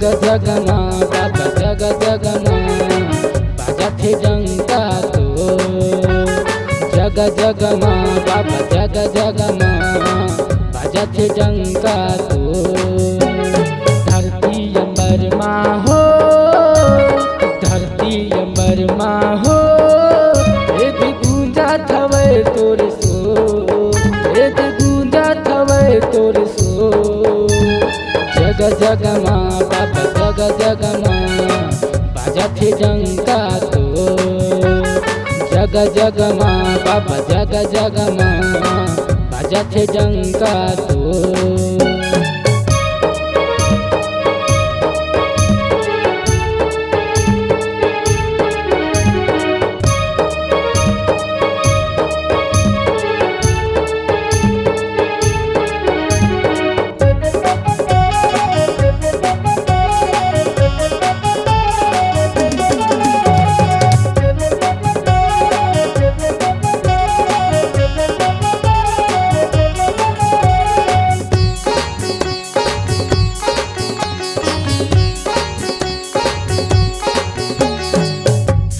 जग जग माँ बाबा जग जग माँ बाजत है डंका तो। जग जग माँ बाबा जग जग माँ बाजत है डंका तो। धरती अंबर माँ हो, धरती अंबर माँ हो, एक गूंजा थवे तोर सो, एक गूंजा थवे तोर सो। जग जग माँ बाबा जग जग माँ बाजत है डंका तो। जग जग माँ बाबा जग जग माँ बाजत है डंका तो।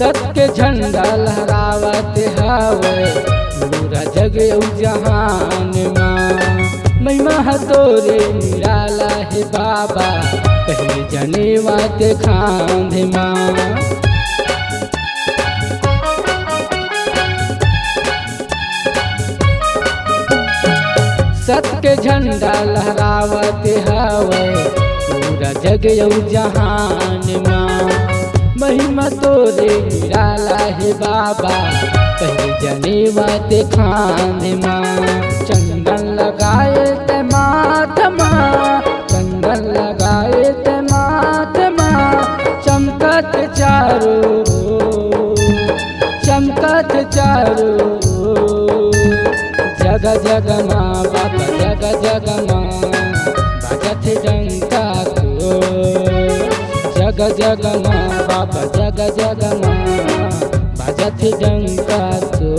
सत्य झंडा लहरावत हवे पूरा जग जहान माँ। महिमा है तोरे निराला है बाबा पहले जने वाते खांध माँ। सत्य झंडा लहरावत हवे पूरा जग जहान माँ। महिमा तोरे निराला है बाबा पहले जने वाते खान माँ। चंदन लगाए ते माथ माँ, चंदन लगाए ते माथ माँ, चमकत चारो चमकत चारो। जग जग माँ बाबा जग जग माँ बाजत डंका तो। जग जग माँ बाबा जग जग माँ बाजत डंका तो।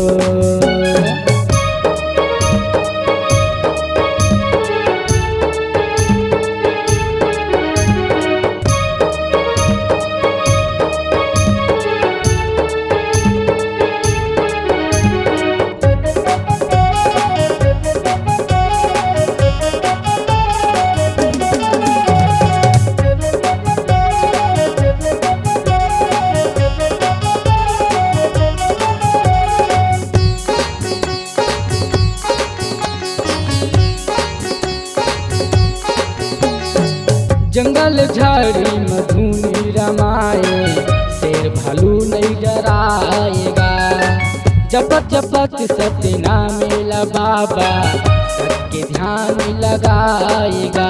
जंगल झाड़ी मधुनी रमाए शेर भालू नहीं डराएगा। जपत जपत सत्य नाम मेला बाबा सबके ध्यान लगाएगा।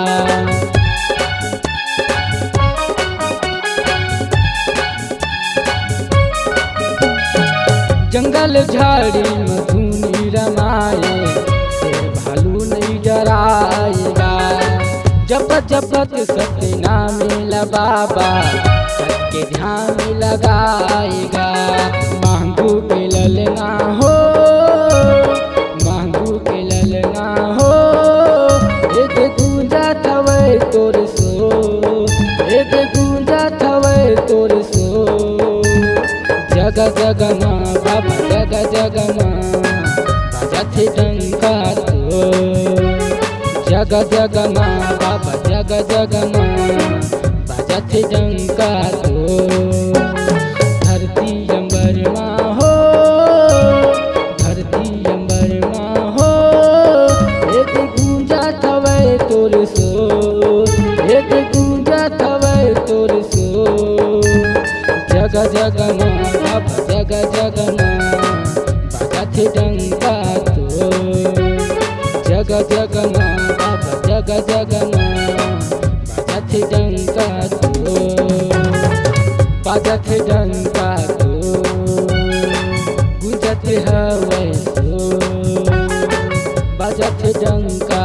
जंगल झाड़ी मधुनी रमाए शेर भालू नहीं डराएगा। जपत जपत सत्य नाम मेला बाबा सबके ध्यान लगाएगा। मांगू के ललना हो, मांगू के ललना हो, एक गूंजा थवे तोर सो, एक गूंजा थवे तोर सो। जग जग माँ बाबा जग जग माँ बाजत डंका तो। जग जग माँ बाबा जग जग माँ बाजत डंका तो। धरती अंबर माँ हो, धरती अंबर माँ हो, एक गूंजा थवे तोर सो, एक गूंजा थवे तोर सो। जग जग माँ बाबा जग जग माँ बाजत डंका तो। जग जग माँ बाबा जग जग माँ बाजत डंका तो। बाजत डंका तो गुंजत हवे सो। बाजत डंका